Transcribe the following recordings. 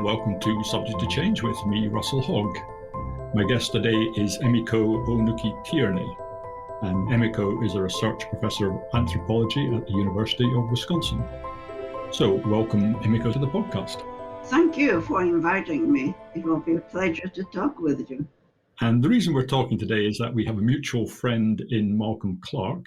welcome to Subject to Change with me, Russell Hogg. My guest today is Emiko Onuki-Tierney, and Emiko is a research professor of anthropology at the University of Wisconsin. So welcome, Emiko, to the podcast. Thank you for inviting me. It will be a pleasure to talk with you. And the reason we're talking today is that we have a mutual friend in Malcolm Clark,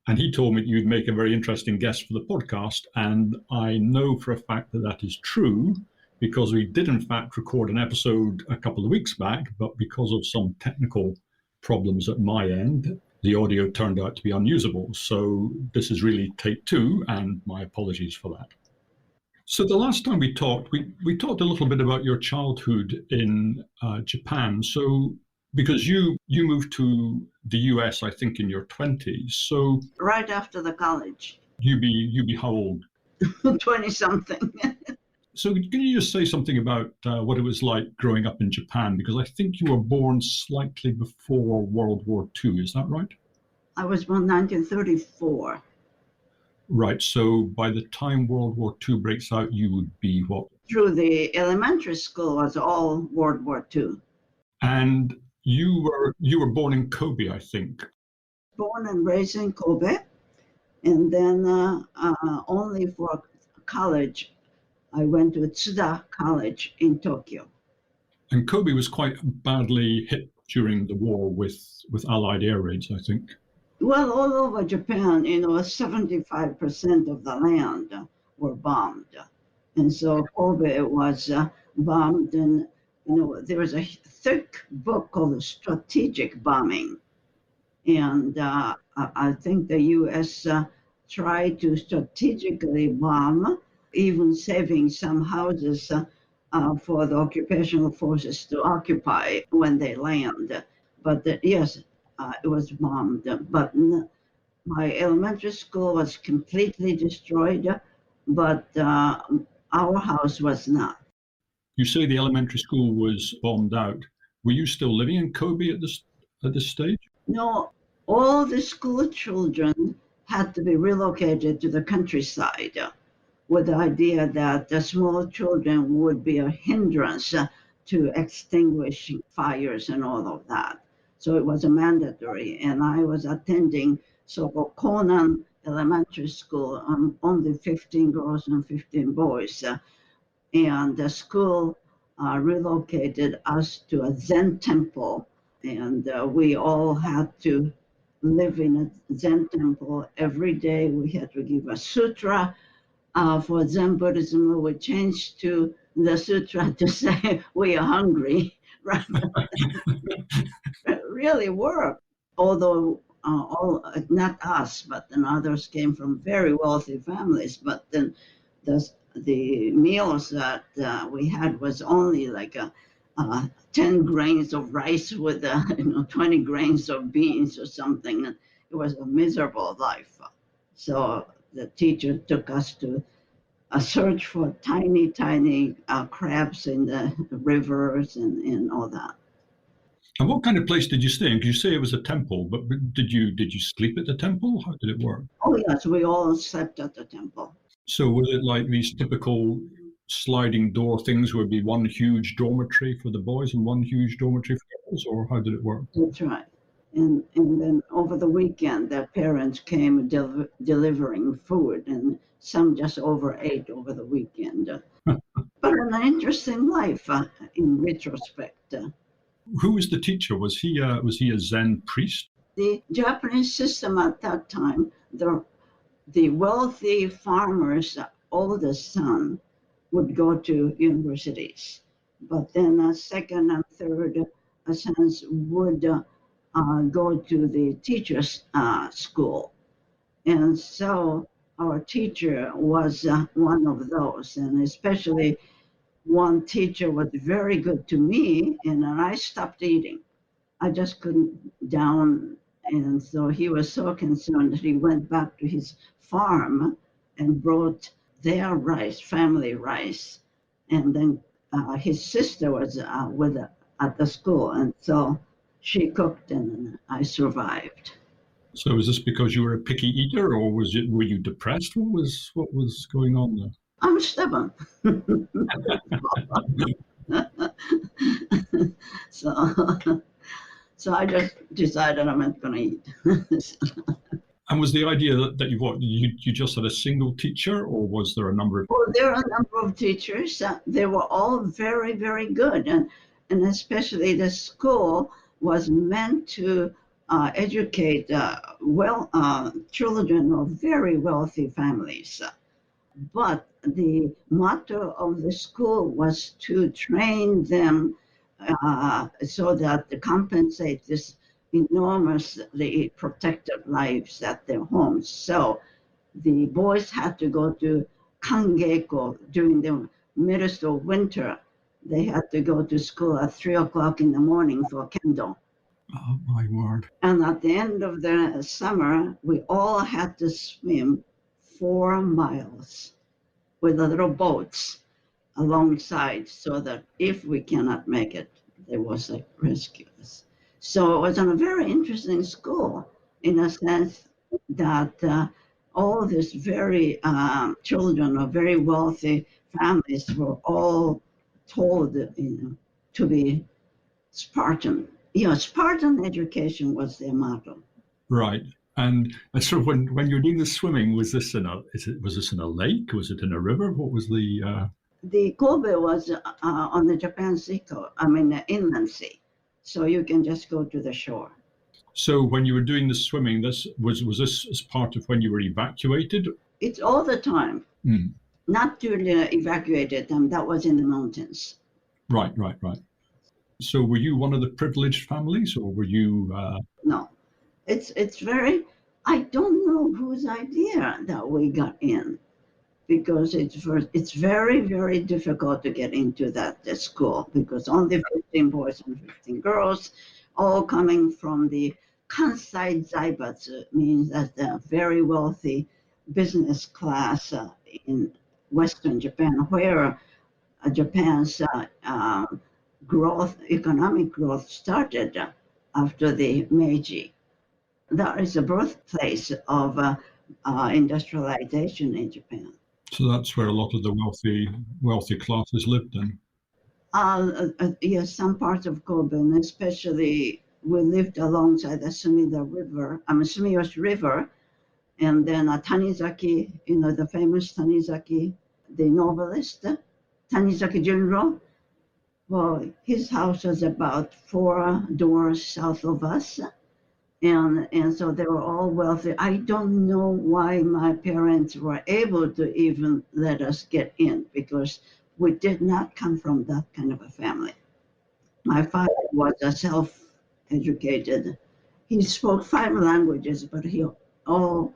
and he told me that you'd make a very interesting guest for the podcast, and I know for a fact that that is true, because we did in fact record an episode a couple of weeks back, but because of some technical problems at my end, the audio turned out to be unusable. So this is really take two, and my apologies for that. So the last time we talked, we talked a little bit about your childhood in Japan. So because you moved to the US, I think, in your 20s. So right after the college. You be how old? 20-something. So can you just say something about what it was like growing up in Japan? Because I think you were born slightly before World War II, is that right? I was born 1934. Right, so by the time World War II breaks out, you would be what? Through the elementary school was all World War II. And you were born in Kobe, I think. Born and raised in Kobe, and then only for college, I went to Tsuda College in Tokyo. And Kobe was quite badly hit during the war with Allied air raids, I think. Well, all over Japan, 75% of the land were bombed. And so Kobe was bombed, and there was a thick book called Strategic Bombing. And I think the U.S. Tried to strategically bomb, even saving some houses for the occupational forces to occupy when they land. But yes, it was bombed. But my elementary school was completely destroyed, but our house was not. You say the elementary school was bombed out. Were you still living in Kobe at this stage? No, all the school children had to be relocated to the countryside, with the idea that the small children would be a hindrance to extinguishing fires and all of that. So it was a mandatory, and I was attending so-called Konan Elementary School, only 15 girls and 15 boys. And the school relocated us to a Zen temple, and we all had to live in a Zen temple. Every day we had to give a sutra. For Zen Buddhism, we would change to the sutra to say we are hungry. Right? It really worked. Although not us, but then others came from very wealthy families. But then the meals that we had was only like 10 grains of rice with 20 grains of beans or something. It was a miserable life. So the teacher took us to a search for tiny crabs in the rivers and all that. And what kind of place did you stay in? Because you say it was a temple, but did you sleep at the temple? How did it work? Oh yes, we all slept at the temple. So was it like these typical sliding door things where it'd be one huge dormitory for the boys and one huge dormitory for the girls, or how did it work? That's right. And then over the weekend, their parents came delivering food, and some just overate over the weekend. But an interesting life in retrospect. Who was the teacher? Was he a Zen priest? The Japanese system at that time, the wealthy farmer's oldest son would go to universities, but then a second and third sons would go to the teacher's school. And so our teacher was one of those, and especially one teacher was very good to me, and I stopped eating. I just couldn't down, and so he was so concerned that he went back to his farm and brought their rice, family rice, and then his sister was at the school, and so she cooked and I survived. So is this because you were a picky eater, or were you depressed? What was going on there? I'm stubborn. so, so I just decided I'm not going to eat. And was the idea that you just had a single teacher, or was there a number of? Well, there are a number of teachers. They were all very, very good, and especially the school was meant to educate children of very wealthy families. But the motto of the school was to train them so that to compensate this enormously protected lives at their homes. So the boys had to go to Kangeko during the midst of winter. They had to go to school at 3 o'clock in the morning for kendo. Oh my word! And at the end of the summer, we all had to swim 4 miles with the little boats alongside so that if we cannot make it, there was a rescue us. So it was a very interesting school in a sense that all these very children of very wealthy families were all told, to be Spartan. Spartan education was their motto. Right. And sort of when you're doing the swimming, was this in a lake? Was it in a river? What was the? The Kobe was on the Japan Sea coast, I mean, the inland sea. So you can just go to the shore. So when you were doing the swimming, this was this as part of when you were evacuated? It's all the time. Mm. Not to evacuated them. That was in the mountains. Right. So were you one of the privileged families, or were you? No, it's very. I don't know whose idea that we got in, because it's very, very difficult to get into that school because only 15 boys and 15 girls, all coming from the Kansai Zaibatsu, means that the very wealthy business class in Western Japan, where Japan's economic growth started after the Meiji. That is the birthplace of industrialization in Japan. So that's where a lot of the wealthy classes lived in. Yes, some parts of Kobe, and especially we lived alongside the Sumiyoshi River, and then Tanizaki, the famous Tanizaki, the novelist, Tanizaki Junro. Well, his house was about 4 doors south of us, and so they were all wealthy. I don't know why my parents were able to even let us get in, because we did not come from that kind of a family. My father was a self-educated. He spoke 5 languages, but he all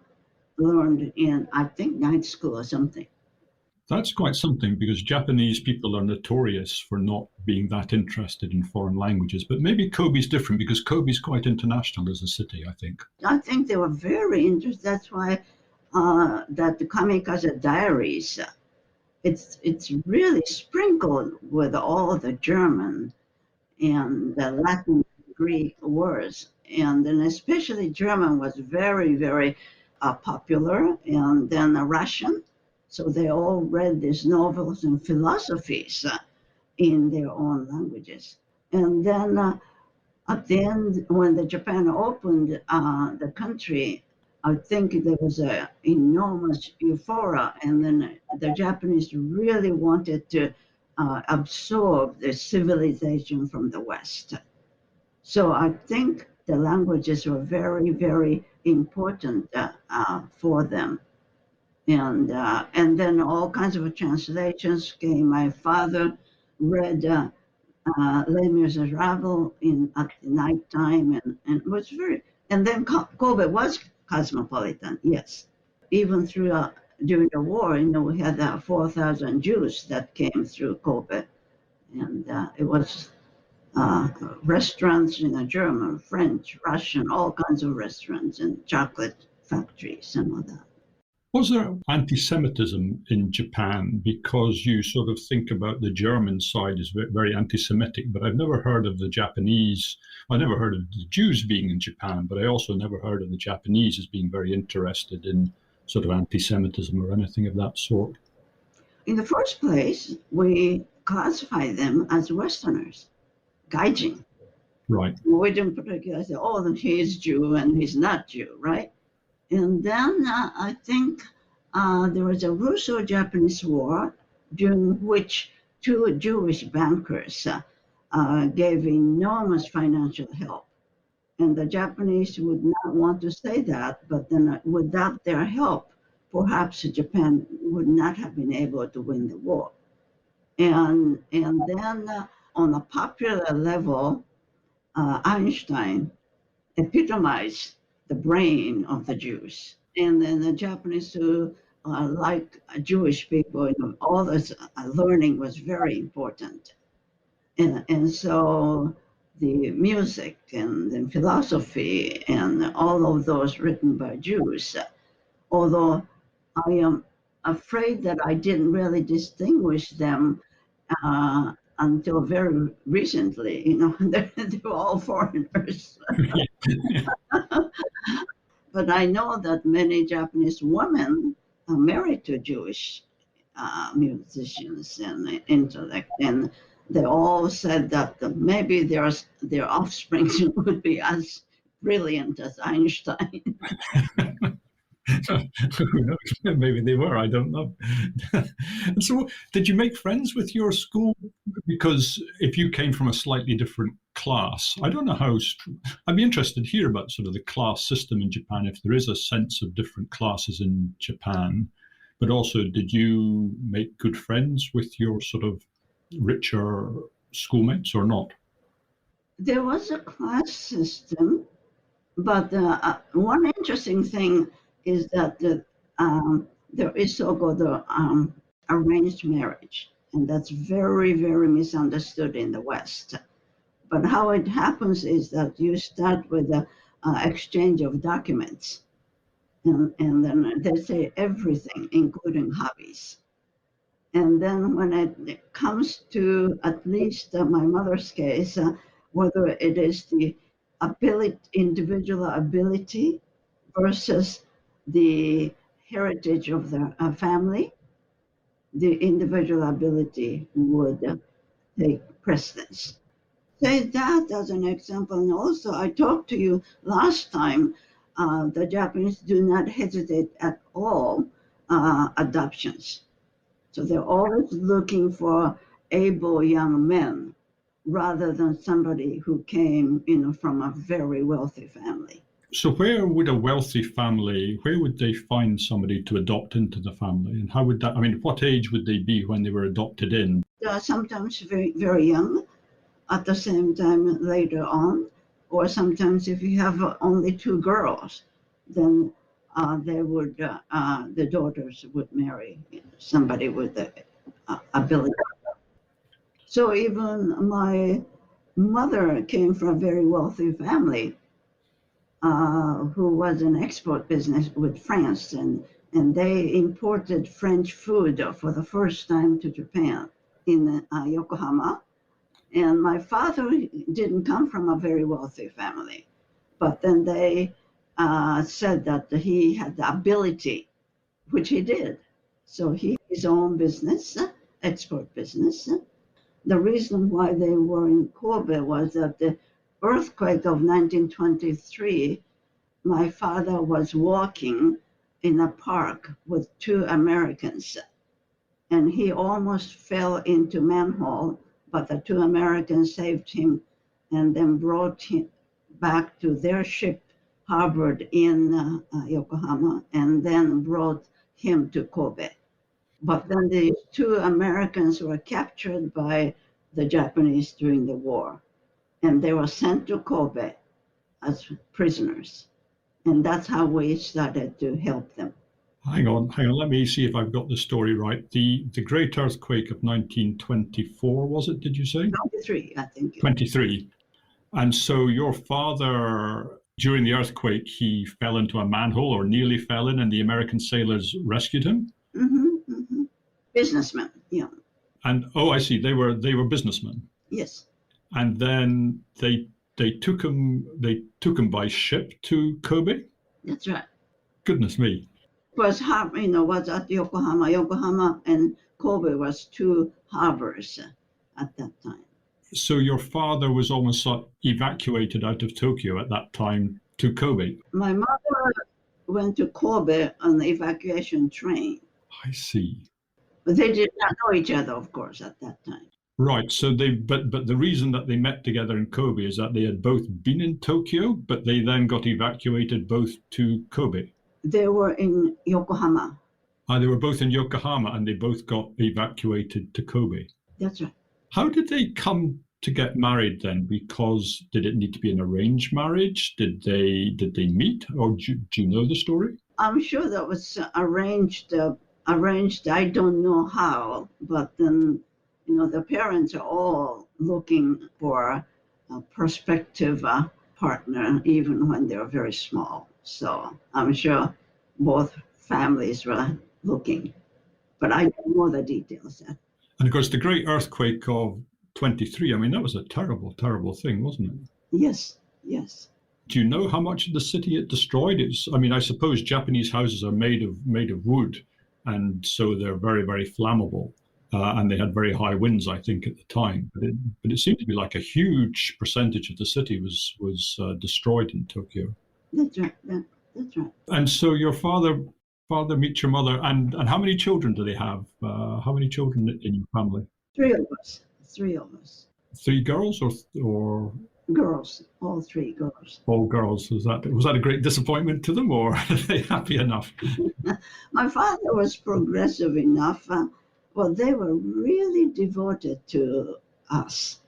learned in, I think, night school or something. That's quite something, because Japanese people are notorious for not being that interested in foreign languages. But maybe Kobe's different, because Kobe's quite international as a city, I think. I think they were very interested. That's why that the kamikaze diaries, it's really sprinkled with all the German and the Latin Greek words. And then especially German was very, very popular, and then Russian. So they all read these novels and philosophies in their own languages. And then at the end, when the Japan opened the country, I think there was an enormous euphoria, and then the Japanese really wanted to absorb the civilization from the West. So I think the languages were very, very important for them. And then all kinds of translations came. My father read Les Miserables at the night time, and it was very. And then Kobe was cosmopolitan, yes. Even during the war, we had 4,000 Jews that came through Kobe, and it was restaurants, German, French, Russian, all kinds of restaurants, and chocolate factories and all that. Was there anti-Semitism in Japan? Because you sort of think about the German side as very anti-Semitic, but I've never heard of the Japanese. I never heard of the Jews being in Japan, but I also never heard of the Japanese as being very interested in sort of anti-Semitism or anything of that sort. In the first place, we classify them as Westerners, gaijin. Right. We didn't particularly say, oh, he's Jew and he's not Jew, right? And then I think there was a Russo-Japanese War during which two Jewish bankers gave enormous financial help. And the Japanese would not want to say that, but then without their help, perhaps Japan would not have been able to win the war. And then on a popular level, Einstein epitomized the brain of the Jews. And then the Japanese who like Jewish people, all this learning was very important. And so the music and the philosophy and all of those written by Jews, although I am afraid that I didn't really distinguish them until very recently. They were all foreigners. But I know that many Japanese women are married to Jewish musicians and intellect, and they all said that maybe their offspring would be as brilliant as Einstein. Who knows? Maybe they were. I don't know. And so, did you make friends with your school? Because if you came from a slightly different class, I don't know how. I'd be interested to hear about sort of the class system in Japan, if there is a sense of different classes in Japan. But also, did you make good friends with your sort of richer schoolmates or not? There was a class system, but one interesting thing is that there is so-called arranged marriage, and that's very, very misunderstood in the West. But how it happens is that you start with the exchange of documents, and then they say everything, including hobbies. And then when it comes to at least my mother's case, whether it is the individual ability versus the heritage of the family, the individual ability would take precedence. Say that as an example. And also, I talked to you last time, the Japanese do not hesitate at all adoptions. So they're always looking for able young men rather than somebody who came, from a very wealthy family. So where would they find somebody to adopt into the family? And how would that, I mean, what age would they be when they were adopted in? Sometimes very, very young, at the same time later on, or sometimes if you have only two girls, then the daughters would marry somebody with the ability. So even my mother came from a very wealthy family who was an export business with France, and they imported French food for the first time to Japan in Yokohama. And my father didn't come from a very wealthy family, but then they said that he had the ability, which he did. So he had his own business, export business. The reason why they were in Kobe was that the earthquake of 1923, my father was walking in a park with two Americans, and he almost fell into manhole, but the two Americans saved him and then brought him back to their ship harbored in Yokohama, and then brought him to Kobe. But then the two Americans were captured by the Japanese during the war, and they were sent to Kobe as prisoners. And that's how we started to help them. Hang on. Let me see if I've got the story right. The Great Earthquake of 1924, was it, did you say? 23, I think. 23. And so your father, during the earthquake, he fell into a manhole or nearly fell in, and the American sailors rescued him? Mm-hmm, mm-hmm. Businessmen, yeah. And, oh, I see. They were businessmen. Yes. And then they took him by ship to Kobe? That's right. Goodness me. Was was at Yokohama. Yokohama and Kobe was two harbors at that time. So your father was almost evacuated out of Tokyo at that time to Kobe. My mother went to Kobe on the evacuation train. I see. But they did not know each other, of course, at that time. Right. So but the reason that they met together in Kobe is that they had both been in Tokyo, but they then got evacuated both to Kobe. They were in Yokohama. They were both in Yokohama and they both got evacuated to Kobe. That's right. How did they come to get married then? Because did it need to be an arranged marriage? Did they meet, or do you know the story? I'm sure that was arranged. I don't know how, but then the parents are all looking for a prospective partner, even when they're very small. So I'm sure both families were looking, but I don't know the details yet. And of course, the great earthquake of 23, I mean, that was a terrible, terrible thing, wasn't it? Yes, yes. Do you know how much of the city it destroyed? I suppose Japanese houses are made of wood, and so they're very, very flammable. And they had very high winds, I think, at the time. But it seemed to be like a huge percentage of the city was destroyed in Tokyo. That's right. That's right. And so your father meets your mother, and how many children do they have? How many children in your family? Three of us. 3 girls or girls, all 3 girls. All girls. Was that a great disappointment to them, or are they happy enough? My father was progressive enough. They were really devoted to us.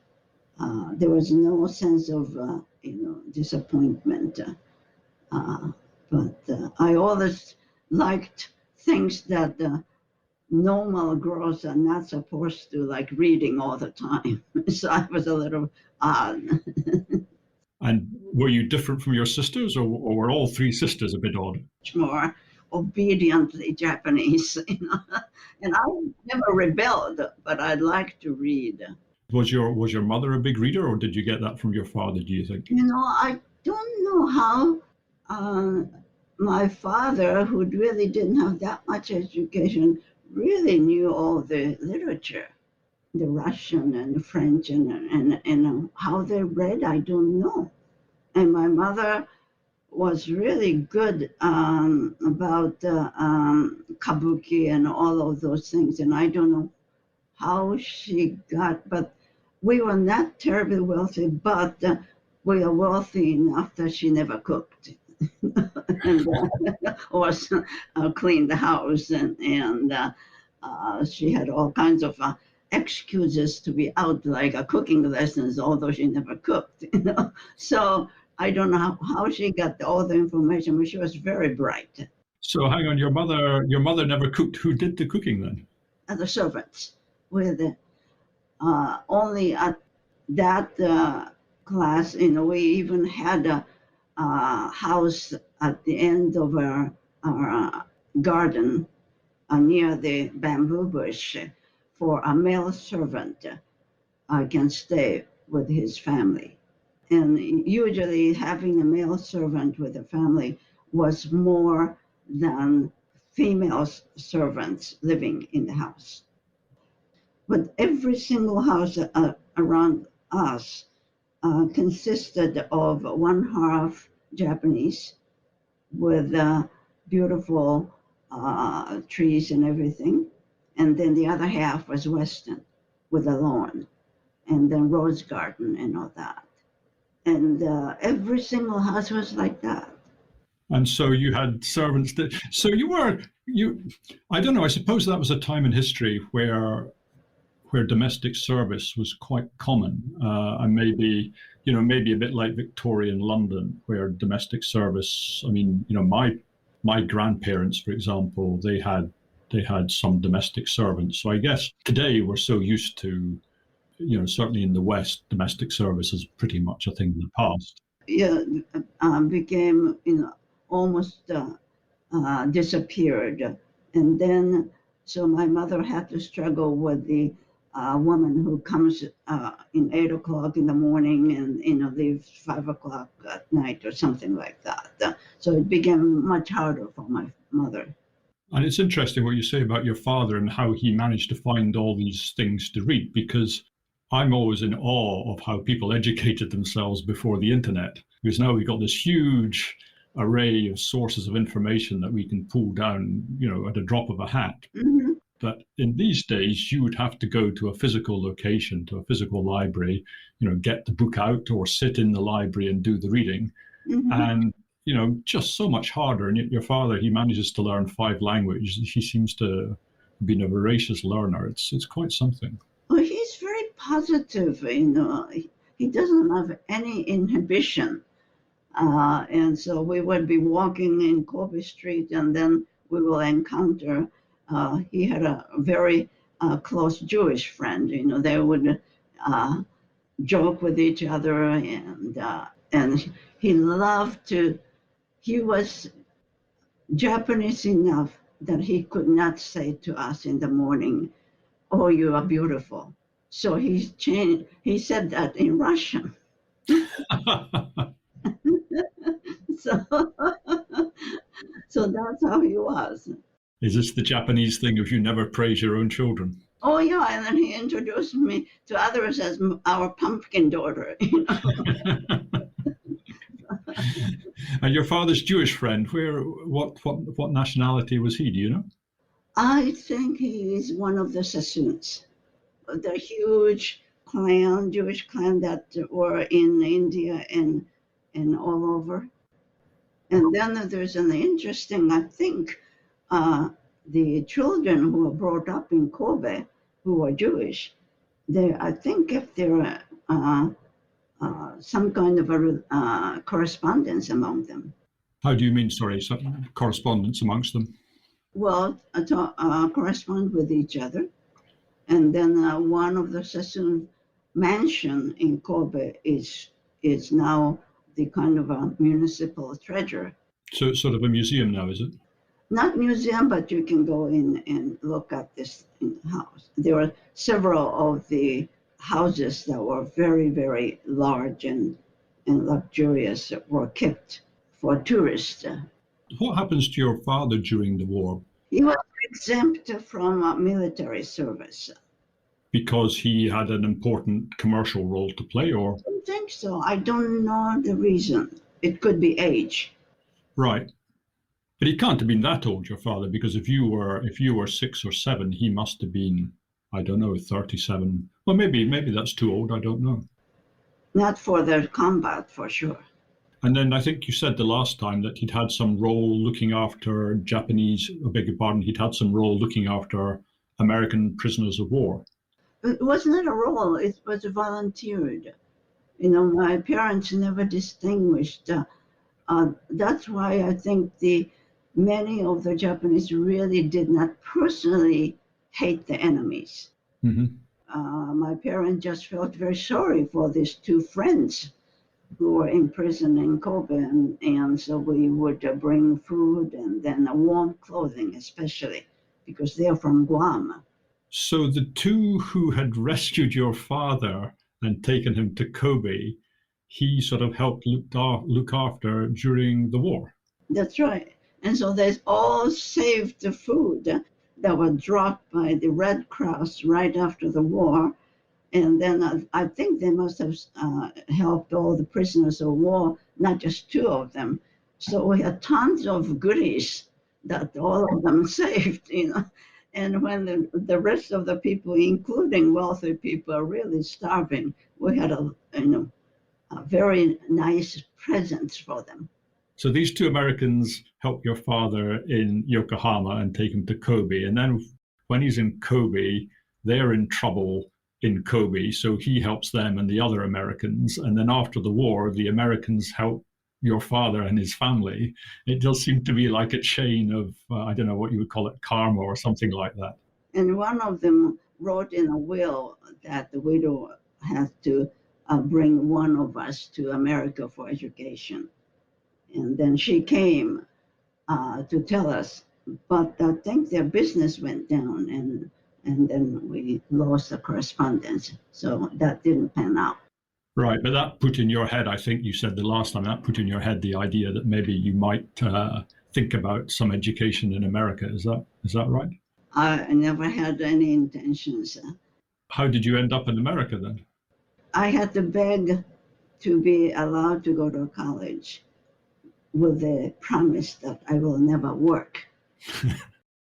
There was no sense of disappointment. But I always liked things that normal girls are not supposed to, like reading all the time. So I was a little odd. And were you different from your sisters, or were all 3 sisters a bit odd? Much more obediently Japanese, and I never rebelled, but I liked to read. Was your mother a big reader, or did you get that from your father, do you think? I don't know how my father, who really didn't have that much education, really knew all the literature, the Russian and the French, and how they read, I don't know. And my mother was really good about kabuki and all of those things, and I don't know how she got, but we were not terribly wealthy, but we are wealthy enough that she never cooked. And or cleaned the house, and she had all kinds of excuses to be out, like cooking lessons, although she never cooked. So I don't know how she got all the information, but she was very bright. So hang on, your mother never cooked. Who did the cooking then? The servants, with only at that class, we even had a house at the end of our garden near the bamboo bush for a male servant can stay with his family. And usually having a male servant with a family was more than female servants living in the house. But every single house around us consisted of one half Japanese with beautiful trees and everything, and then the other half was Western with a lawn, and then rose garden and all that. And every single house was like that. And so you had servants so I don't know, I suppose that was a time in history where domestic service was quite common, and maybe a bit like Victorian London, where domestic service. I mean, my grandparents, for example, they had some domestic servants. So I guess today we're so used to, certainly in the West, domestic service is pretty much a thing of the past. Yeah, became almost disappeared, and then so my mother had to struggle with the woman who comes in 8 o'clock in the morning and leaves 5 o'clock at night or something like that. So it became much harder for my mother. And it's interesting what you say about your father and how he managed to find all these things to read, because I'm always in awe of how people educated themselves before the internet. Because now we've got this huge array of sources of information that we can pull down, at a drop of a hat. Hmm. But in these days, you would have to go to a physical location, to a physical library, get the book out or sit in the library and do the reading. Hmm. And just so much harder. And yet your father, he manages to learn 5 languages. He seems to have been a voracious learner. It's quite something. Well, he's very positive, he doesn't have any inhibition. And so we would be walking in Kobe Street, and then we will encounter. He had a very close Jewish friend. They would joke with each other, and he loved to. He was Japanese enough that he could not say to us in the morning, "Oh, you are beautiful." So he changed. He said that in Russian. So, so that's how he was. Is this the Japanese thing of you never praise your own children? Oh yeah, and then he introduced me to others as our pumpkin daughter. And your father's Jewish friend, what nationality was he? Do you know? I think he is one of the Sassoons, the huge clan, Jewish clan that were in India and all over. And then there's an interesting, I think, the children who were brought up in Kobe, who are Jewish, I think if there some kind of a correspondence among them. How do you mean? Sorry, some correspondence amongst them? Well, correspond with each other. And then one of the Sassoon mansion in Kobe is now the kind of a municipal treasure. So it's sort of a museum now, is it? Not museum, but you can go in and look at this house. There are several of the houses that were very, very large and luxurious that were kept for tourists. What happens to your father during the war? He was exempt from military service. Because he had an important commercial role to play, or? I don't think so. I don't know the reason. It could be age. Right. But he can't have been that old, your father, because if you were 6 or 7, he must have been, I don't know, 37. Well, maybe that's too old. I don't know. Not for the combat, for sure. And then I think you said the last time that he'd had some role looking after Japanese, I beg your pardon, he'd had some role looking after American prisoners of war. It was not a role, it was volunteered. My parents never distinguished. That's why I think many of the Japanese really did not personally hate the enemies. Mm-hmm. My parents just felt very sorry for these 2 friends who were in prison in Kobe, and so we would bring food and then warm clothing, especially because they're from Guam. So the 2 who had rescued your father and taken him to Kobe, he sort of helped look after during the war. That's right. And so they all saved the food that was dropped by the Red Cross right after the war. And then I think they must have helped all the prisoners of war, not just 2 of them. So we had tons of goodies that all of them saved, And when the rest of the people, including wealthy people, are really starving, we had a very nice presents for them. So these 2 Americans help your father in Yokohama and take him to Kobe. And then when he's in Kobe, they're in trouble in Kobe. So he helps them and the other Americans. And then after the war, the Americans help your father and his family. It does seem to be like a chain of, I don't know what you would call it, karma or something like that. And one of them wrote in a will that the widow has to bring one of us to America for education. And then she came to tell us, but I think their business went down, and then we lost the correspondence. So that didn't pan out. Right, but that put in your head, I think you said the last time, that put in your head the idea that maybe you might think about some education in America. Is that right? I never had any intentions. How did you end up in America then? I had to beg to be allowed to go to college with the promise that I will never work.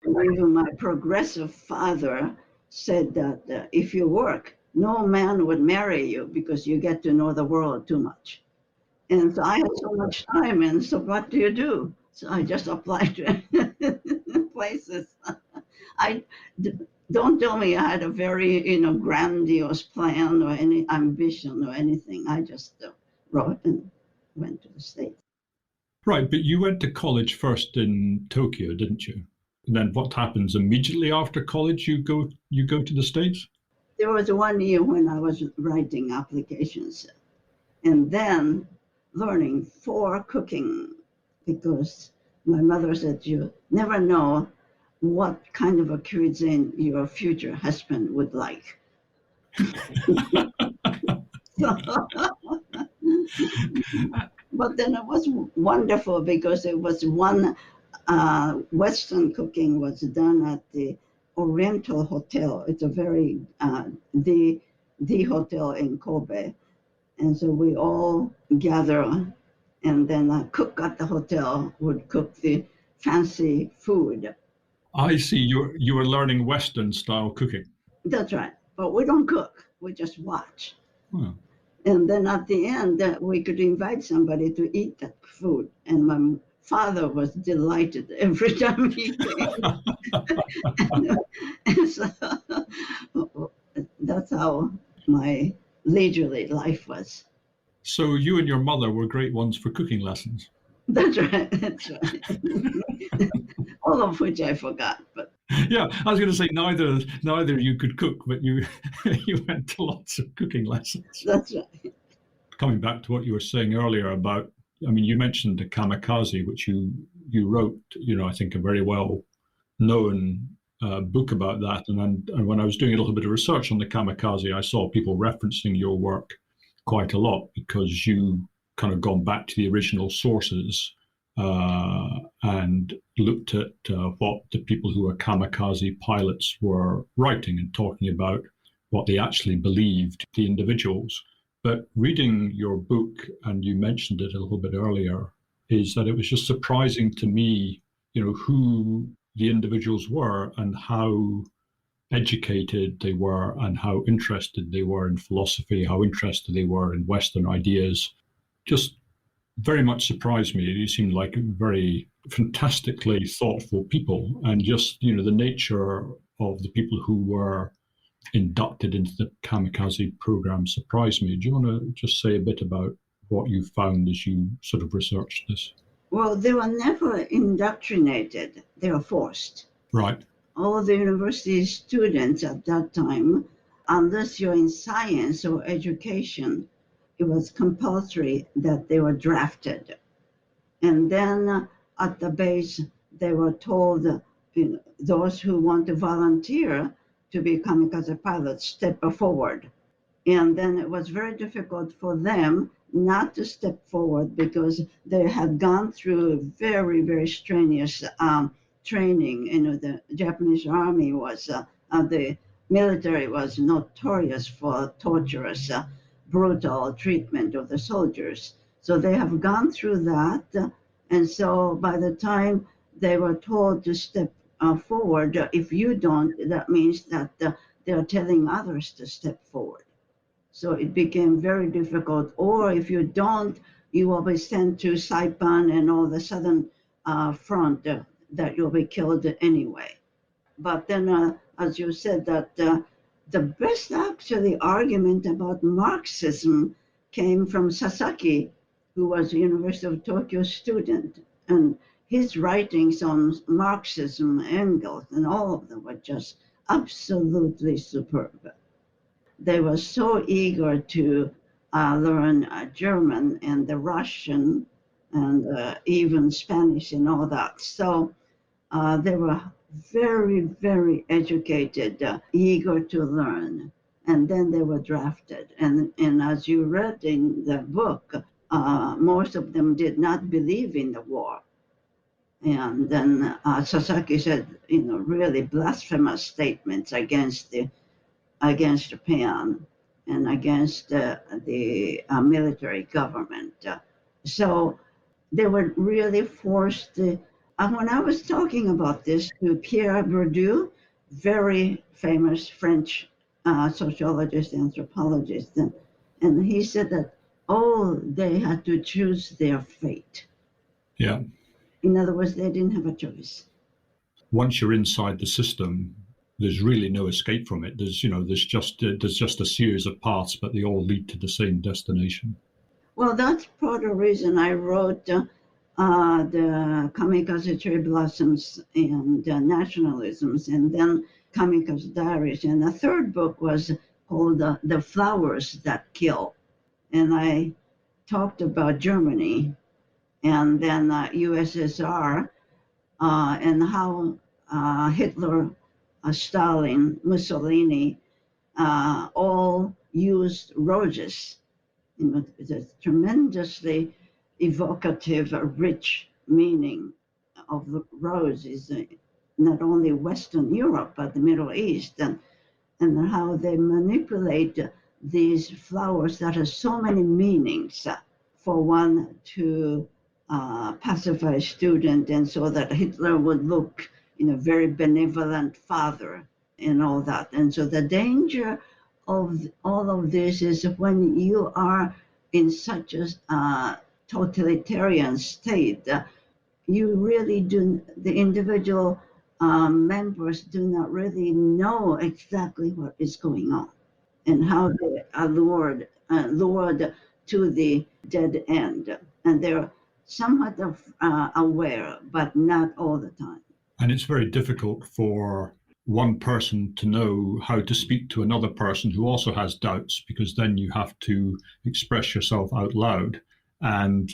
Even my progressive father said that if you work, no man would marry you because you get to know the world too much. And so I had so much time, and so what do you do? So I just applied to places. I don't tell me I had a very grandiose plan or any ambition or anything. I just wrote and went to the States. Right, but you went to college first in Tokyo, didn't you? And then what happens immediately after college? You go to the States? There was 1 year when I was writing applications and then learning for cooking because my mother said you never know what kind of a cuisine your future husband would like. But then it was wonderful because it was one Western cooking was done at the Oriental Hotel. It's a very the hotel in Kobe, and so we all gather, and then a cook at the hotel would cook the fancy food. I see. You were learning Western style cooking. That's right, but we don't cook. We just watch. Wow. And then at the end, we could invite somebody to eat that food. And my father was delighted every time he came. and so that's how my leisurely life was. So you and your mother were great ones for cooking lessons. That's right. That's right. All of which I forgot, but Yeah, I was going to say neither you could cook, but you you went to lots of cooking lessons. that's right. Coming back to what you were saying earlier about, I mean, you mentioned the kamikaze, which you wrote, I think a very well known book about that. And when I was doing a little bit of research on the kamikaze, I saw people referencing your work quite a lot because you kind of gone back to the original sources and looked at what the people who were kamikaze pilots were writing and talking about what they actually believed, the individuals. But reading your book, and you mentioned it a little bit earlier, is that it was just surprising to me, who the individuals were and how educated they were and how interested they were in philosophy, how interested they were in Western ideas. Just very much surprised me. You seemed like very fantastically thoughtful people, and just, the nature of the people who were inducted into the kamikaze program surprised me. Do you want to just say a bit about what you found as you sort of researched this? Well, they were never indoctrinated. They were forced. Right. All the university students at that time, unless you're in science or education, it was compulsory that they were drafted. And then at the base, they were told, those who want to volunteer to be kamikaze pilots, step forward. And then it was very difficult for them not to step forward because they had gone through very, very strenuous training. The Japanese army was, the military was notorious for torturous, brutal treatment of the soldiers. So they have gone through that. And so by the time they were told to step forward, if you don't, that means that they are telling others to step forward. So it became very difficult. Or if you don't, you will be sent to Saipan and all the southern front that you'll be killed anyway. But then, as you said, that the best actually argument about Marxism came from Sasaki, who was a University of Tokyo student. And his writings on Marxism, Engels, and all of them were just absolutely superb. They were so eager to learn German and the Russian and even Spanish and all that. So they were very, very educated, eager to learn. And then they were drafted. And as you read in the book, most of them did not believe in the war. And then Sasaki said, really blasphemous statements against Japan and against the military government. So they were really forced to. When I was talking about this to Pierre Bourdieu, very famous French sociologist, anthropologist, and he said that, oh, they had to choose their fate. Yeah. In other words, they didn't have a choice. Once you're inside the system, there's really no escape from it. There's just a series of paths, but they all lead to the same destination. Well, that's part of the reason I wrote the Kamikaze Cherry Blossoms and Nationalisms, and then Kamikaze Diaries. And the third book was called The Flowers That Kill. And I talked about Germany and then USSR and how Hitler, Stalin, Mussolini all used roses. It's a tremendously evocative, rich meaning of the rose is not only Western Europe, but the Middle East, and how they manipulate these flowers that have so many meanings for one to pacify a student, and so that Hitler would look, very benevolent father and all that. And so the danger of all of this is when you are in such a totalitarian state, you really the individual members do not really know exactly what is going on and how they are lured to the dead end. And they're somewhat aware, but not all the time. And it's very difficult for one person to know how to speak to another person who also has doubts, because then you have to express yourself out loud, and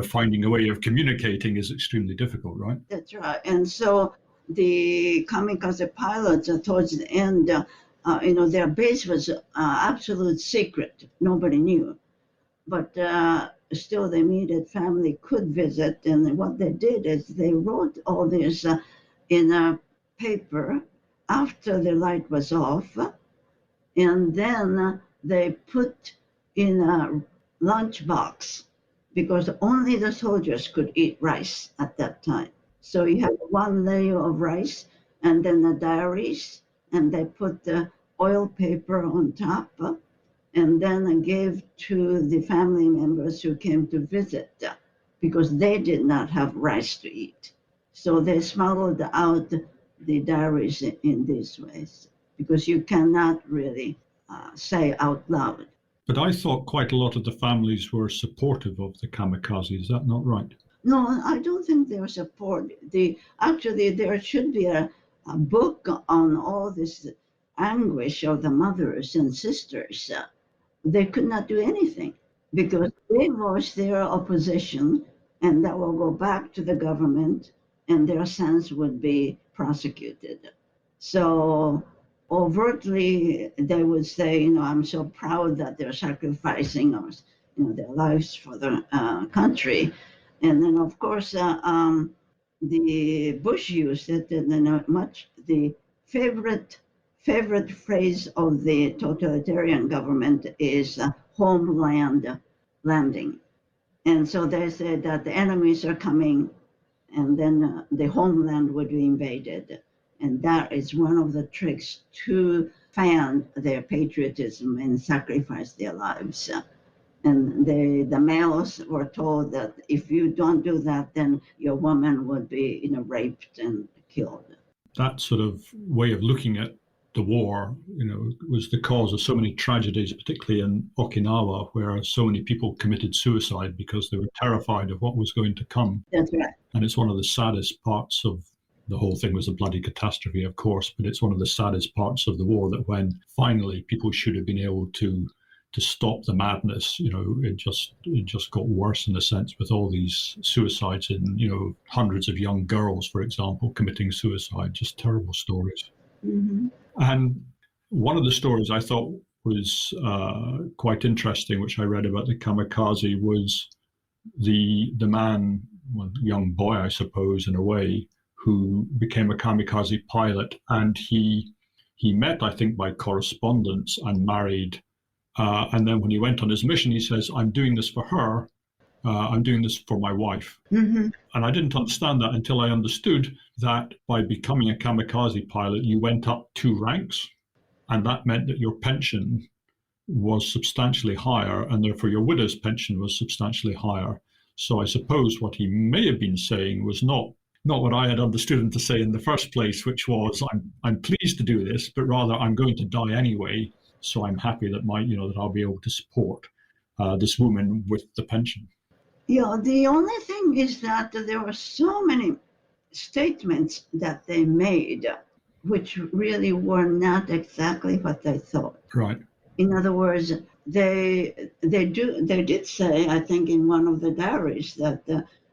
finding a way of communicating is extremely difficult, right? That's right. And so the kamikaze pilots towards the end, their base was absolute secret. Nobody knew, but still the immediate family could visit. And what they did is they wrote all this in a paper after the light was off, and then they put in a lunchbox, because only the soldiers could eat rice at that time. So you had one layer of rice and then the diaries, and they put the oil paper on top, and then gave to the family members who came to visit, because they did not have rice to eat. So they smuggled out the diaries in these ways, because you cannot really say out loud. But I thought quite a lot of the families were supportive of the kamikaze. Is that not right? No, I don't think they're supportive. Actually, there should be a book on all this anguish of the mothers and sisters. They could not do anything because they voiced their opposition, and that will go back to the government, and their sons would be prosecuted. So overtly, they would say, I'm so proud that they're sacrificing their lives for the country. And then, of course, the Bush used it, and then the favorite phrase of the totalitarian government is homeland landing. And so they said that the enemies are coming, and then the homeland would be invaded. And that is one of the tricks to fan their patriotism and sacrifice their lives. And the males were told that if you don't do that, then your woman would be raped and killed. That sort of way of looking at the war, was the cause of so many tragedies, particularly in Okinawa, where so many people committed suicide because they were terrified of what was going to come. That's right. And it's one of the saddest parts of the whole thing. Was a bloody catastrophe, of course, but it's one of the saddest parts of the war, that when finally people should have been able to stop the madness, it just got worse, in a sense, with all these suicides in, hundreds of young girls, for example, committing suicide. Just terrible stories. Mm-hmm. And one of the stories I thought was quite interesting, which I read about the kamikaze, was the man young boy, I suppose, in a way, who became a kamikaze pilot. And he met, I think, by correspondence and married. And then when he went on his mission, he says, I'm doing this for her. I'm doing this for my wife. Mm-hmm. And I didn't understand that until I understood that by becoming a kamikaze pilot, you went up 2 ranks. And that meant that your pension was substantially higher, and therefore your widow's pension was substantially higher. So I suppose what he may have been saying was not what I had understood him to say in the first place, which was, I'm pleased to do this, but rather I'm going to die anyway. So I'm happy that that I'll be able to support this woman with the pension. Yeah, the only thing is that there were so many statements that they made, which really were not exactly what they thought. Right. In other words, they did say, I think, in one of the diaries that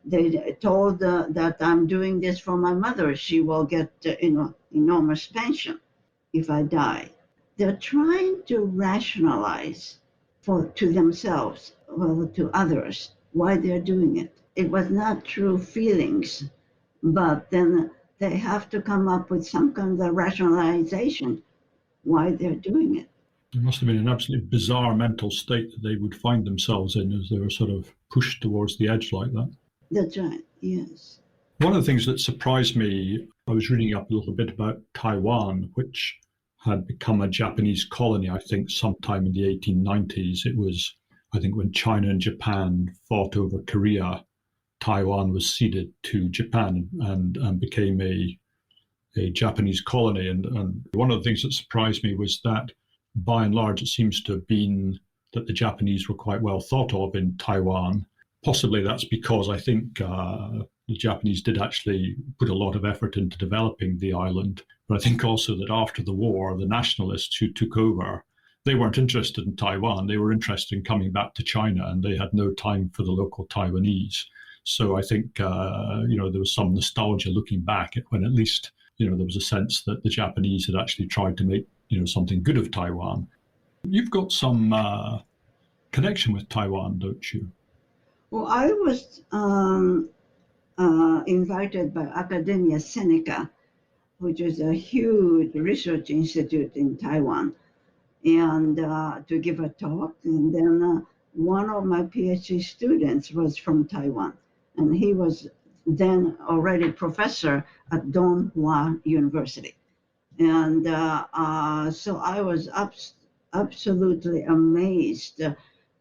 they told that I'm doing this for my mother. She will get enormous pension if I die. They're trying to rationalize to themselves, well, to others, why they're doing it. It was not true feelings, but then they have to come up with some kind of rationalization why they're doing it. It must have been an absolutely bizarre mental state that they would find themselves in as they were sort of pushed towards the edge like that. That's right, yes. One of the things that surprised me, I was reading up a little bit about Taiwan, which had become a Japanese colony, I think, sometime in the 1890s. It was, I think, when China and Japan fought over Korea, Taiwan was ceded to Japan and became a Japanese colony. And one of the things that surprised me was that, by and large, it seems to have been that the Japanese were quite well thought of in Taiwan. Possibly that's because I think the Japanese did actually put a lot of effort into developing the island. But I think also that after the war, the nationalists who took over, they weren't interested in Taiwan. They were interested in coming back to China, and they had no time for the local Taiwanese. So I think, there was some nostalgia looking back at when at least, there was a sense that the Japanese had actually tried to make, something good of Taiwan. You've got some connection with Taiwan, don't you? Well, I was invited by Academia Sinica, which is a huge research institute in Taiwan, and to give a talk. And then one of my PhD students was from Taiwan, and he was then already professor at Donghua University. And so I was absolutely amazed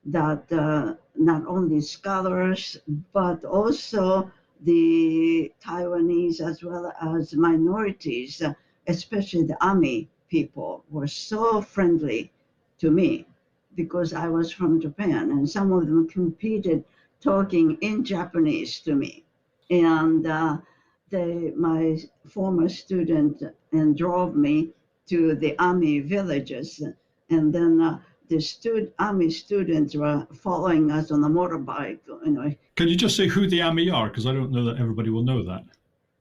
that not only scholars, but also the Taiwanese as well as minorities, especially the Ami people, were so friendly to me because I was from Japan, and some of them competed talking in Japanese to me. And my former student drove me to the Ami villages, and then the Ami students were following us on a motorbike. Can you just say who the Ami are? Because I don't know that everybody will know that.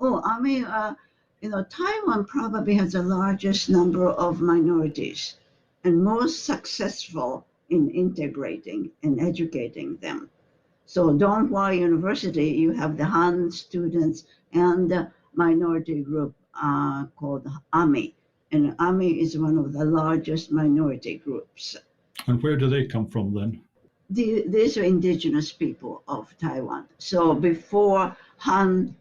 Oh, Ami, Taiwan probably has the largest number of minorities and most successful in integrating and educating them. So Donghua University, you have the Han students and the minority group called Ami. And Ami is one of the largest minority groups. And where do they come from then? These are indigenous people of Taiwan. So before Han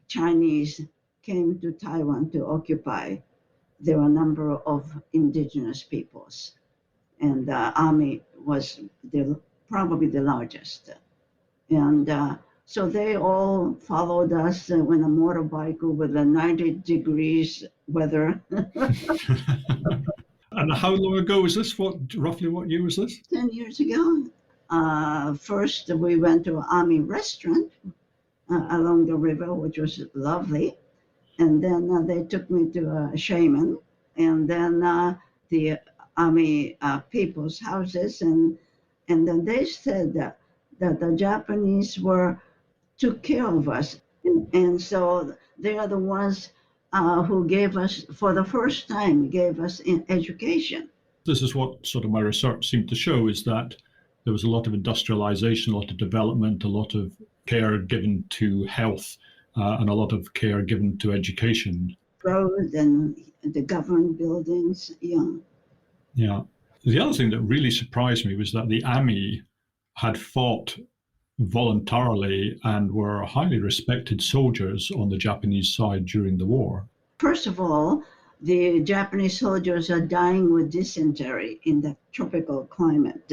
Chinese came to Taiwan to occupy, there were a number of indigenous peoples. And Ami was probably the largest. And so they all followed us in a motorbike over the 90 degrees weather. And how long ago was this? Roughly what year was this? 10 years ago. First, we went to an Ami restaurant along the river, which was lovely. And then they took me to a shaman, and then the Ami people's houses. And then they said that the Japanese took care of us. And so they are the ones who gave us, for the first time, gave us education. This is what sort of my research seemed to show, is that there was a lot of industrialization, a lot of development, a lot of care given to health, and a lot of care given to education. Roads and the government buildings, yeah. Yeah. The other thing that really surprised me was that the Ami had fought voluntarily and were highly respected soldiers on the Japanese side during the war. First of all, the Japanese soldiers are dying with dysentery in the tropical climate.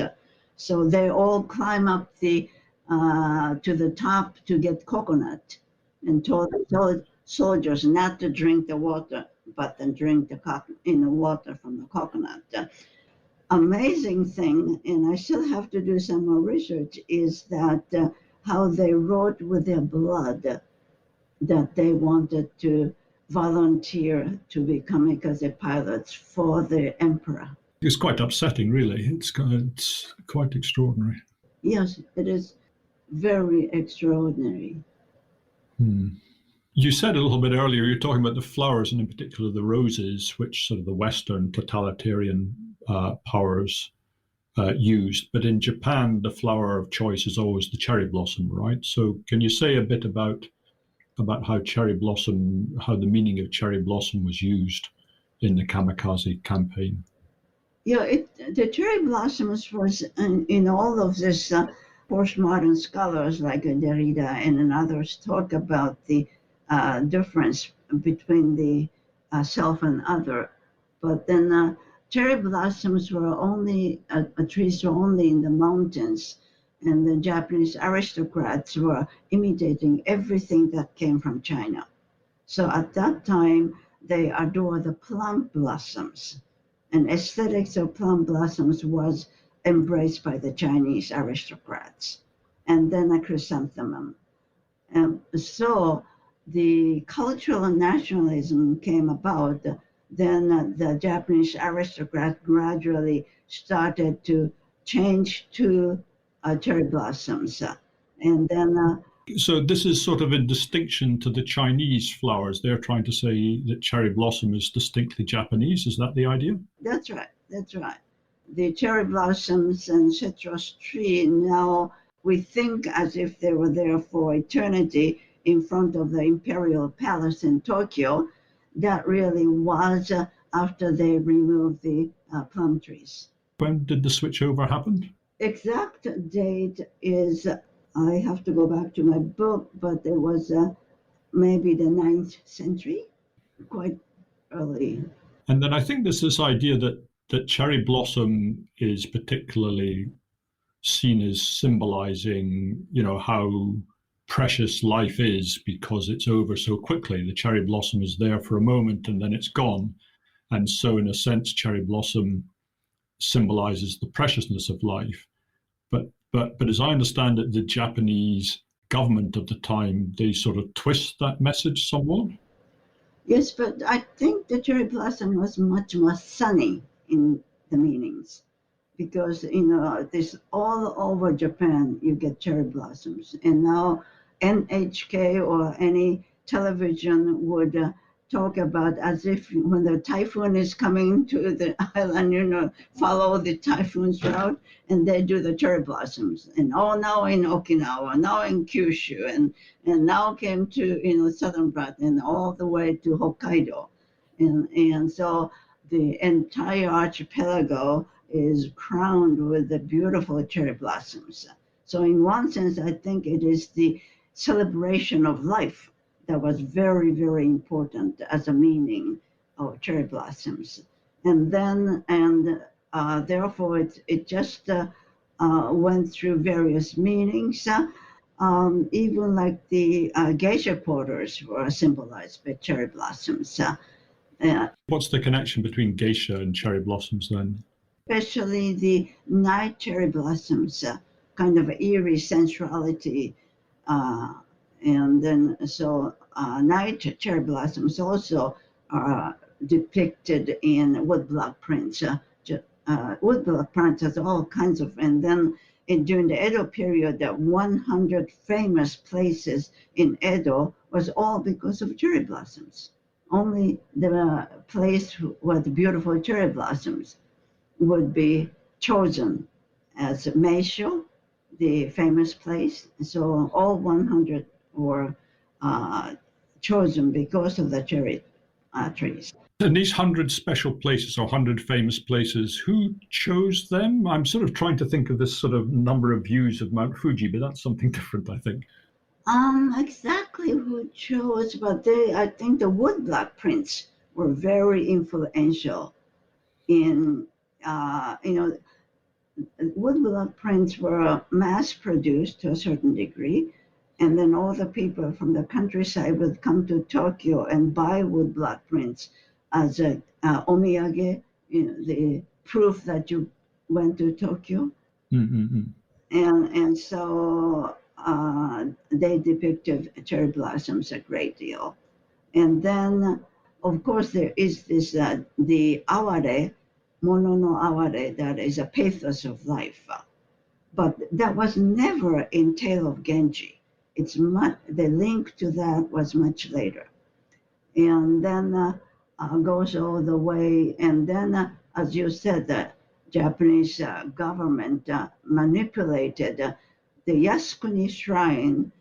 So they all climb up to the top to get coconut, and told the soldiers not to drink the water, but then drink the water from the coconut. Amazing thing, and I still have to do some more research, is that how they wrote with their blood that they wanted to volunteer to be kamikaze pilots for the emperor. It's quite upsetting, really. It's quite extraordinary. Yes, it is very extraordinary. You said a little bit earlier, you're talking about the flowers, and in particular the roses, which sort of the Western totalitarian powers used. But in Japan, the flower of choice is always the cherry blossom, right? So can you say a bit about how the meaning of cherry blossom was used in the kamikaze campaign? Yeah, the cherry blossoms was in all of this. Postmodern scholars like Derrida and others talk about the difference between the self and other. But then cherry blossoms were only, trees were only in the mountains, and the Japanese aristocrats were imitating everything that came from China. So at that time, they adored the plum blossoms, and aesthetics of plum blossoms was embraced by the Chinese aristocrats, and then a chrysanthemum. And so the cultural nationalism came about. Then the Japanese aristocrats gradually started to change to cherry blossoms. And then So this is sort of in distinction to the Chinese flowers. They're trying to say that cherry blossom is distinctly Japanese. Is that the idea? That's right. The cherry blossoms and citrus tree, now we think as if they were there for eternity in front of the imperial palace in Tokyo. That really was after they removed the plum trees. When did the switchover happen? Exact date is, I have to go back to my book, but it was maybe the 9th century, quite early. And then I think there's this idea that cherry blossom is particularly seen as symbolizing, how precious life is because it's over so quickly. The cherry blossom is there for a moment and then it's gone. And so in a sense, cherry blossom symbolizes the preciousness of life. But as I understand it, the Japanese government of the time, they sort of twist that message somewhat. Yes, but I think the cherry blossom was much more sunny in the meanings, because this all over Japan you get cherry blossoms, and now NHK or any television would talk about as if when the typhoon is coming to the island, follow the typhoon's route, and they do the cherry blossoms, and now in Okinawa, now in Kyushu, and now came to southern part and all the way to Hokkaido, and so the entire archipelago is crowned with the beautiful cherry blossoms. So in one sense, I think it is the celebration of life that was very, very important as a meaning of cherry blossoms. And therefore it just went through various meanings. Even like the geisha quarters were symbolized by cherry blossoms. What's the connection between geisha and cherry blossoms then? Especially the night cherry blossoms, kind of eerie sensuality. And then night cherry blossoms also are depicted in woodblock prints. Woodblock prints has all kinds of, and then during the Edo period, that 100 famous places in Edo was all because of cherry blossoms. Only the place where the beautiful cherry blossoms would be chosen as Meisho, the famous place. So all 100 were chosen because of the cherry trees. And these 100 special places or 100 famous places, who chose them? I'm sort of trying to think of this sort of number of views of Mount Fuji, but that's something different, I think. Exactly who chose, but I think the woodblock prints were very influential in, woodblock prints were mass produced to a certain degree, and then all the people from the countryside would come to Tokyo and buy woodblock prints as a omiyage, the proof that you went to Tokyo. Mm-hmm. And so they depicted cherry blossoms a great deal. And then, of course, there is this the aware, mono no aware, that is a pathos of life. But that was never in Tale of Genji. The link to that was much later. And then goes all the way. And then, as you said, the Japanese government manipulated the Yasukuni Shrine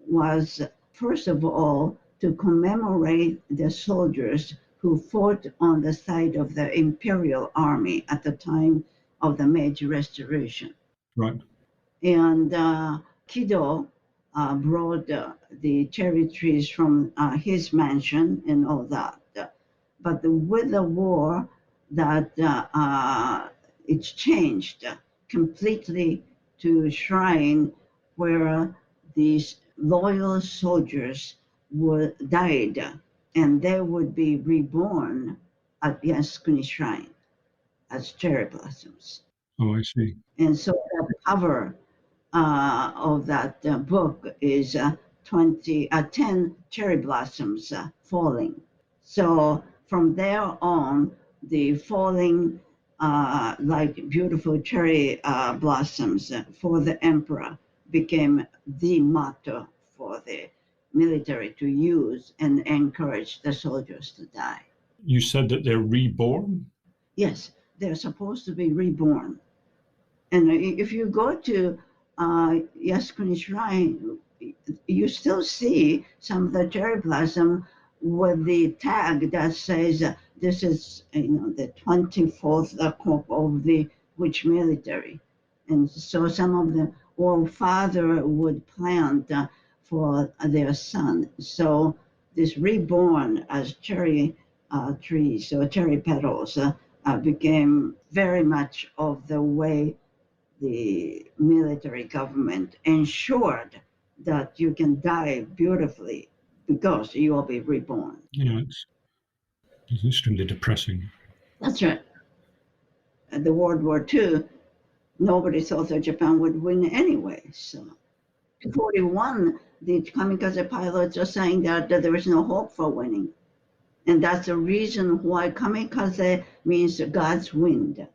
was, first of all, to commemorate the soldiers who fought on the side of the Imperial Army at the time of the Meiji Restoration. Right. And Kido brought the cherry trees from his mansion and all that. But with the war, that it's changed completely to shrine where these loyal soldiers died, and they would be reborn at Yasukuni Shrine as cherry blossoms. Oh, I see. And so the cover of that book is 10 cherry blossoms falling. So from there on, the falling like beautiful cherry blossoms for the emperor became the motto for the military to use and encourage the soldiers to die. You said that they're reborn? Yes, they're supposed to be reborn. And if you go to Yasukuni Shrine, you still see some of the cherry blossom with the tag that says this is the 24th corps of the which military. And so some of them, or father would plant for their son. So this reborn as cherry trees or cherry petals became very much of the way the military government ensured that you can die beautifully because you will be reborn. Yeah, it's extremely depressing. That's right. At the World War II, nobody thought that Japan would win anyway. So, in 41, the kamikaze pilots are saying that there is no hope for winning. And that's the reason why kamikaze means God's wind.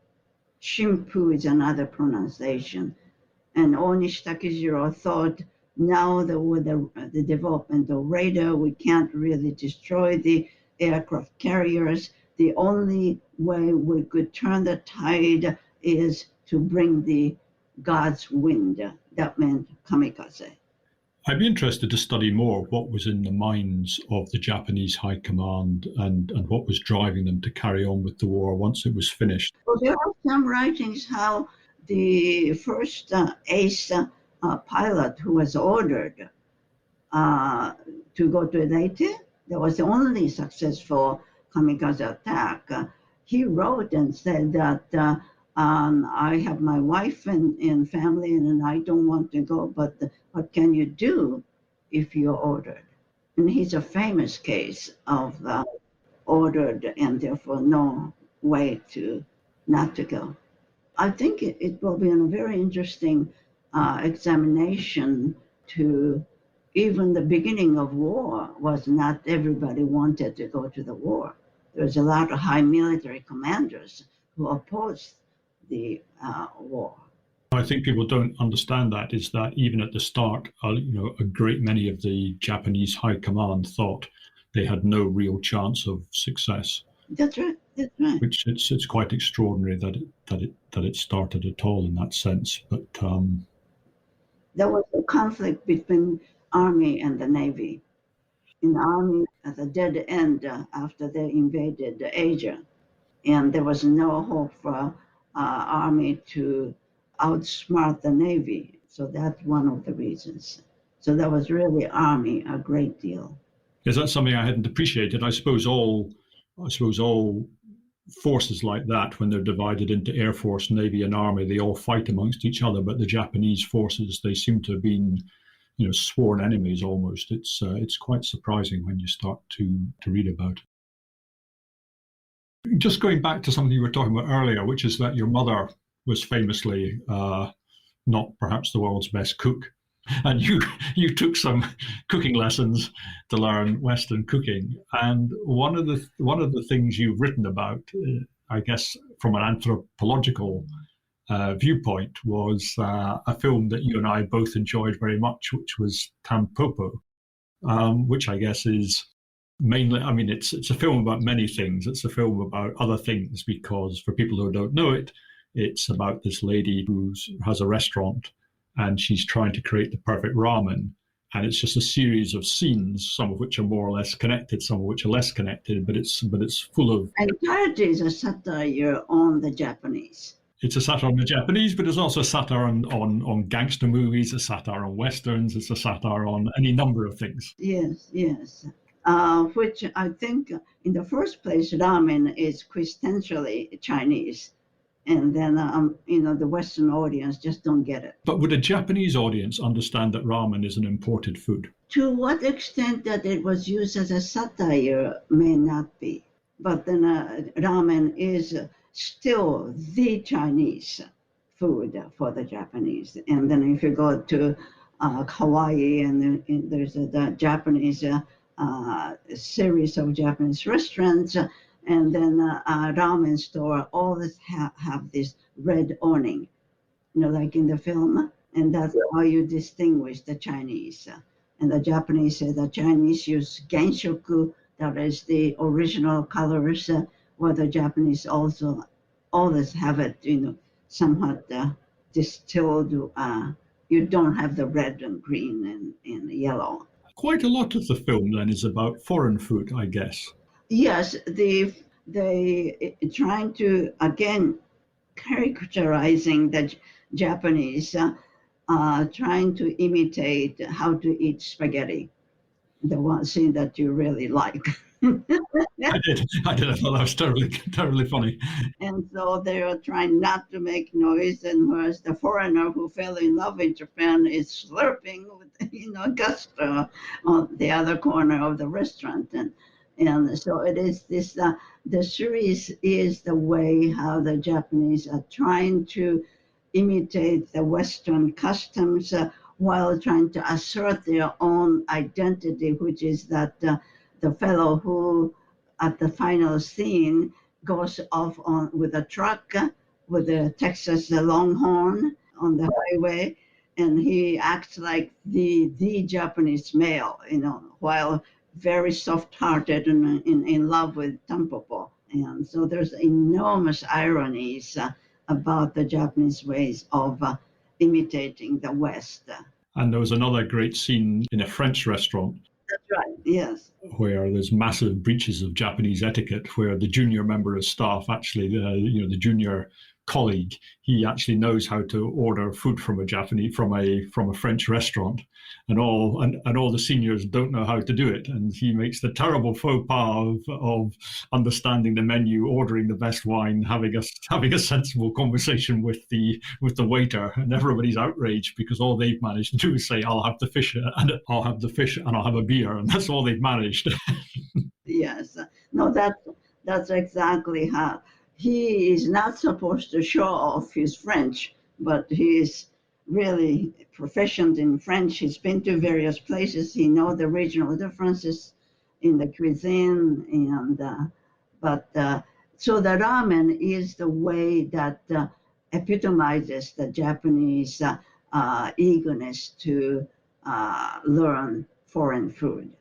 Shimpu is another pronunciation. And Onishi Takejiro thought now that with the development of radar, we can't really destroy the aircraft carriers. The only way we could turn the tide is to bring the God's wind. That meant kamikaze. I'd be interested to study more what was in the minds of the Japanese High Command and what was driving them to carry on with the war once it was finished. Well, there are some writings how the first ace pilot who was ordered to go to Leyte, that was the only successful kamikaze attack. He wrote and said that I have my wife and family and I don't want to go, but what can you do if you're ordered? And he's a famous case of ordered and therefore no way to not to go. I think it will be a very interesting examination to even the beginning of war was not everybody wanted to go to the war. There was a lot of high military commanders who opposed the war. I think people don't understand that is that even at the start, a great many of the Japanese High Command thought they had no real chance of success. That's right. That's right. which it's quite extraordinary that it started at all in that sense. But There was a conflict between Army and the Navy. In the Army, at the dead end after they invaded Asia, and there was no hope for Army to outsmart the Navy. So that's one of the reasons. So that was really Army a great deal. is that something I hadn't appreciated? I suppose all forces like that, when they're divided into Air Force, Navy, and Army, they all fight amongst each other. But the Japanese forces, they seem to have been, sworn enemies almost. It's quite surprising when you start to read about it. Just going back to something you were talking about earlier, which is that your mother was famously not perhaps the world's best cook, and you took some cooking lessons to learn Western cooking. And one of the things you've written about, I guess, from an anthropological viewpoint, was a film that you and I both enjoyed very much, which was Tampopo, which I guess is mainly, I mean, it's a film about many things. It's a film about other things, because for people who don't know it, it's about this lady who has a restaurant, and she's trying to create the perfect ramen. And it's just a series of scenes, some of which are more or less connected, some of which are less connected, but it's full of. Entirety is a satire on the Japanese. It's a satire on the Japanese, but it's also a satire on gangster movies, a satire on westerns, it's a satire on any number of things. Yes, yes. Which I think, in the first place, ramen is quintessentially Chinese. And then, the Western audience just don't get it. But would a Japanese audience understand that ramen is an imported food? To what extent that it was used as a satire may not be. But then ramen is still the Chinese food for the Japanese. And then if you go to Hawaii, and there's the Japanese series of Japanese restaurants, and then ramen store, all this have this red awning, like in the film, and that's how you distinguish the Chinese. And the Japanese say the Chinese use genshoku, that is the original colors, while the Japanese also always have it, somewhat distilled. You don't have the red and green and yellow. Quite a lot of the film then is about foreign food, I guess. Yes, they trying to, again, caricaturizing the Japanese, trying to imitate how to eat spaghetti, the one scene that you really like. I did. I thought that was terribly funny. And so they are trying not to make noise, and whereas the foreigner who fell in love in Japan is slurping with, gusto on the other corner of the restaurant. And so it is this, the series is the way how the Japanese are trying to imitate the Western customs while trying to assert their own identity, which is that the fellow who, at the final scene, goes off with a truck with a Texas Longhorn on the highway, and he acts like the Japanese male, while very soft-hearted and in love with Tampopo. And so there's enormous ironies about the Japanese ways of imitating the West. And there was another great scene in a French restaurant. That's right, yes. Where there's massive breaches of Japanese etiquette, where the junior member of staff, actually, the junior colleague, he actually knows how to order food from a French restaurant, and all the seniors don't know how to do it, and he makes the terrible faux pas of understanding the menu, ordering the best wine, having a sensible conversation with the waiter, and everybody's outraged because all they've managed to do is say, I'll have the fish and I'll have a beer, and that's all they've managed. Yes, no, that's exactly how. He is not supposed to show off his French, but he is really proficient in French. He's been to various places. He knows the regional differences in the cuisine, and so the ramen is the way that epitomizes the Japanese eagerness to learn foreign food,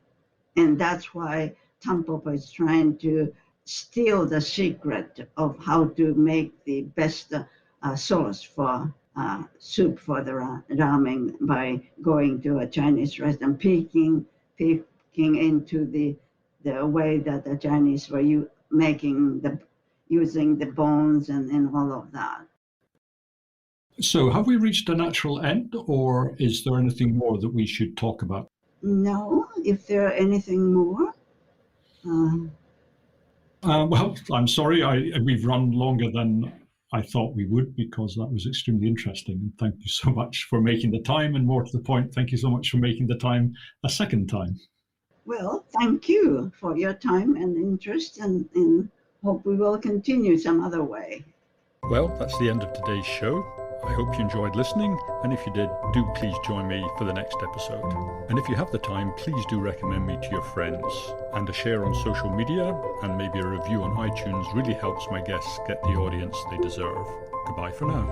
and that's why Tampopo is trying to steal the secret of how to make the best sauce for soup for the ramen by going to a Chinese restaurant, peeking into the way that the Chinese were using the bones and all of that. So have we reached a natural end, or is there anything more that we should talk about? No, if there are anything more. Well, I'm sorry, we've run longer than I thought we would, because that was extremely interesting. And thank you so much for making the time. And more to the point, thank you so much for making the time a second time. Well, thank you for your time and interest, and hope we will continue some other way. Well, that's the end of today's show. I hope you enjoyed listening, and if you did, do please join me for the next episode. And if you have the time, please do recommend me to your friends. And a share on social media and maybe a review on iTunes really helps my guests get the audience they deserve. Goodbye for now.